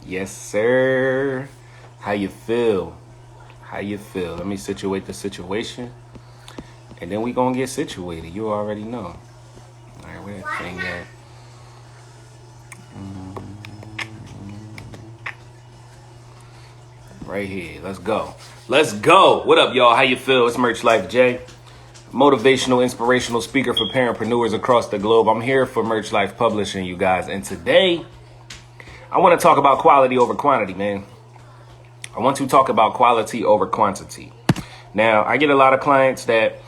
Yes, sir. How you feel? How you feel? Let me situate the situation, and then we gonna get situated. You already know. All right, where that thing at? Right here. Let's go. Let's go. What up, y'all? How you feel? It's 𝒶𝓊𝓉𝒽, motivational, inspirational speaker for parentpreneurs across the globe. I'm here for 𝒶𝓊𝓉 Publishing, you guys, and today I want to talk about quality over quantity, man. I want to talk about quality over quantity. Now, I get a lot of clients that,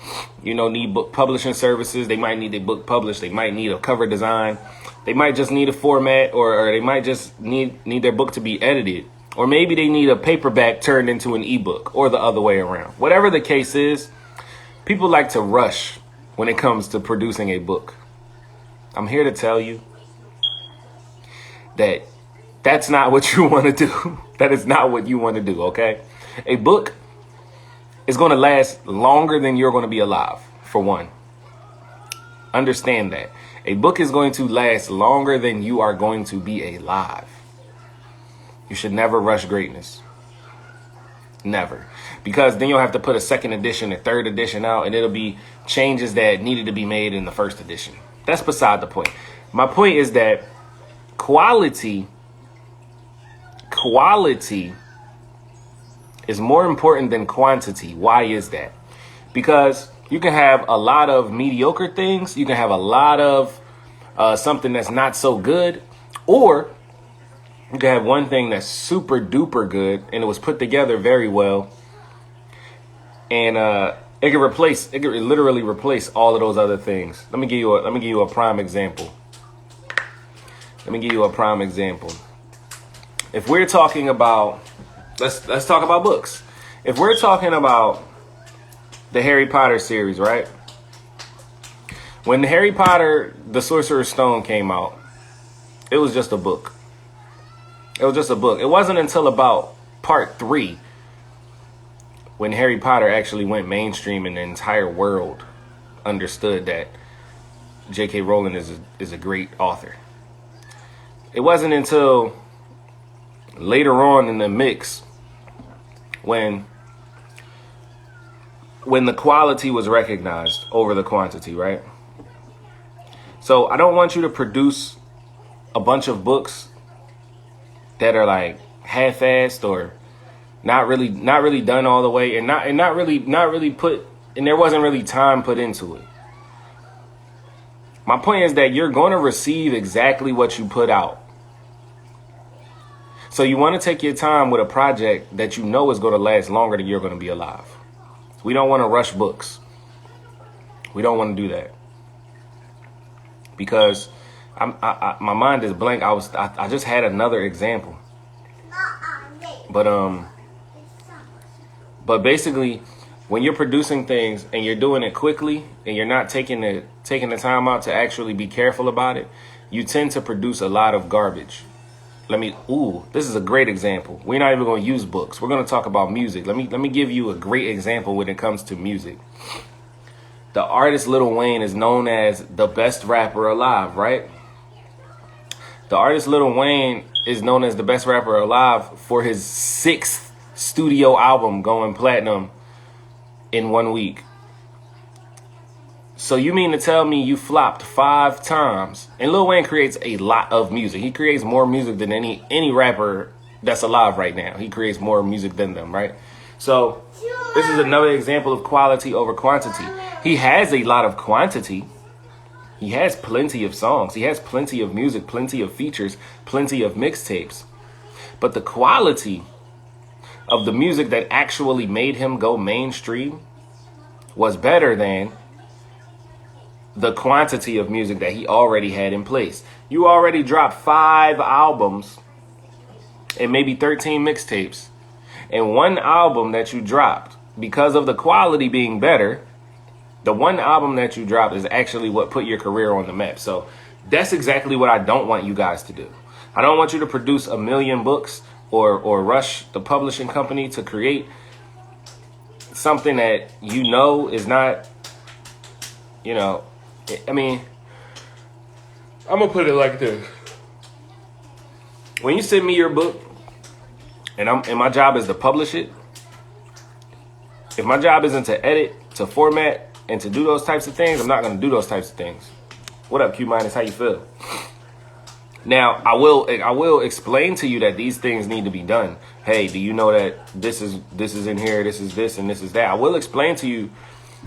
need book publishing services. They might need their book published. They might need a cover design. They might just need a format, or they might just need their book to be edited. Or maybe they need a paperback turned into an ebook, or the other way around. Whatever the case is, people like to rush when it comes to producing a book. I'm here to tell you that that's not what you want to do. That is not what you want to do, okay? A book is going to last longer than you're going to be alive, for one. Understand that. A book is going to last longer than you are going to be alive. You should never rush greatness. Never. Because then you'll have to put a second edition, a third edition out, and it'll be changes that needed to be made in the first edition. That's beside the point. My point is that quality is more important than quantity. Why is that? Because you can have a lot of mediocre things. You can have a lot of something that's not so good, or you can have one thing that's super duper good and it was put together very well, and it could literally replace all of those other things. Let me give you a prime example. If we're talking about, let's talk about books. If we're talking about the Harry Potter series, right? When Harry Potter, the Sorcerer's Stone came out, it was just a book. It was just a book. It wasn't until about part 3 when Harry Potter actually went mainstream and the entire world understood that J.K. Rowling is a great author. It wasn't until later on in the mix when the quality was recognized over the quantity, right? So I don't want you to produce a bunch of books that are like half-assed or not really done all the way, and not really put, and there wasn't really time put into it. My point is that you're going to receive exactly what you put out. So you want to take your time with a project that you know is going to last longer than you're going to be alive. We don't want to rush books. We don't want to do that. Because my mind is blank. I just had another example. But basically, when you're producing things and you're doing it quickly and you're not taking the time out to actually be careful about it, you tend to produce a lot of garbage. This is a great example. We're not even going to use books. We're going to talk about music. Let me give you a great example when it comes to music. The artist Lil Wayne is known as the best rapper alive, right? The artist Lil Wayne is known as the best rapper alive for his 6th studio album going platinum in 1 week. So you mean to tell me you flopped 5 times? And Lil Wayne creates a lot of music. He creates more music than any rapper that's alive right now. He creates more music than them, right? So this is another example of quality over quantity. He has a lot of quantity. He has plenty of songs. He has plenty of music, plenty of features, plenty of mixtapes. But the quality of the music that actually made him go mainstream was better than the quantity of music that he already had in place. You already dropped 5 albums and maybe 13 mixtapes. And one album that you dropped, because of the quality being better, the one album that you dropped is actually what put your career on the map. So that's exactly what I don't want you guys to do. I don't want you to produce 1 million books or rush the publishing company to create something that you know is not, I mean, I'm going to put it like this. when you send me your book, and my job is to publish it. If my job isn't to edit, to format, and to do those types of things, I'm not going to do those types of things. What up, Q minus? How you feel? Now, I will explain to you that these things need to be done. Hey, do you know that this is in here, this is this, and this is that? I will explain to you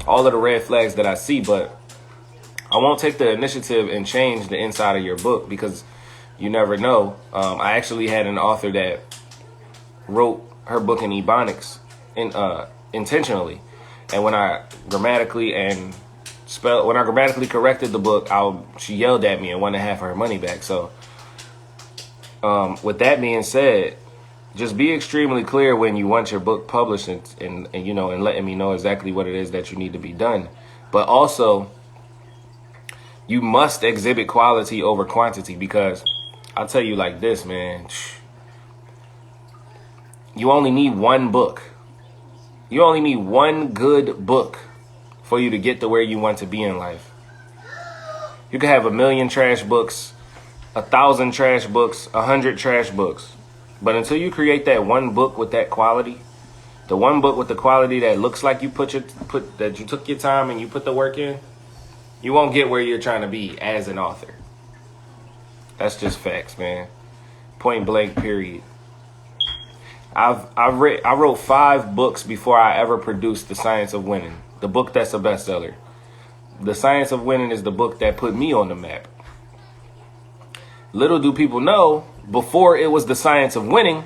all of the red flags that I see, but I won't take the initiative and change the inside of your book because you never know. I actually had an author that wrote her book in Ebonics intentionally, and when I grammatically corrected the book, she yelled at me and wanted to have her money back. So with that being said, just be extremely clear when you want your book published and letting me know exactly what it is that you need to be done. But also, you must exhibit quality over quantity, because I'll tell you like this, man. You only need one book. You only need one good book for you to get to where you want to be in life. You can have 1,000,000 trash books, 1,000 trash books, 100 trash books. But until you create that one book with that quality, the one book with the quality that looks like you that you took your time and you put the work in, you won't get where you're trying to be as an author. That's just facts, man. Point blank, period. I wrote 5 books before I ever produced The Science of Winning, the book that's a bestseller. The Science of Winning is the book that put me on the map. Little do people know, before it was The Science of Winning,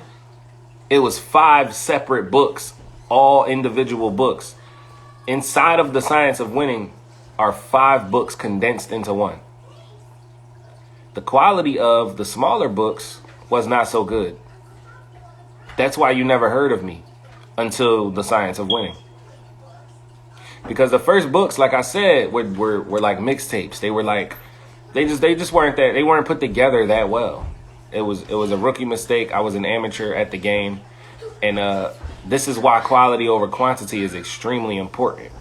it was 5 separate books, all individual books. Inside of The Science of Winning are 5 books condensed into one. The quality of the smaller books was not so good. That's why you never heard of me until The Science of Winning. Because the first books, like I said, were like mixtapes. They were like, they just weren't put together that well. It was a rookie mistake. I was an amateur at the game. And this is why quality over quantity is extremely important.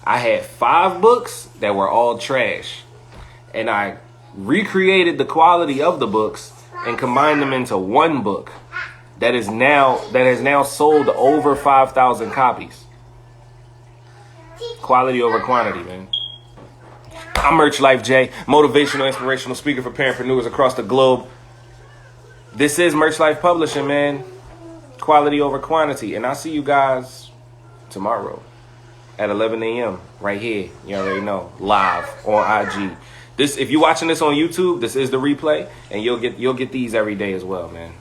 I had 5 books that were all trash, and I recreated the quality of the books and combined them into one book that has now sold over 5,000 copies. Quality over quantity, man. I'm 𝒔𝓉𝓽, motivational, inspirational speaker for parentpreneurs across the globe. This is 𝒔𝓉𝓽 Publishing, man. Quality over quantity. And I'll see you guys tomorrow at 11 a.m. right here. You already know, live on IG. If you're watching this on YouTube, this is the replay, and you'll get these every day as well, man.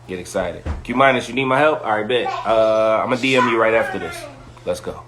Get excited. Q minus, you need my help? All right, bet. I'm gonna DM you right after this. Let's go.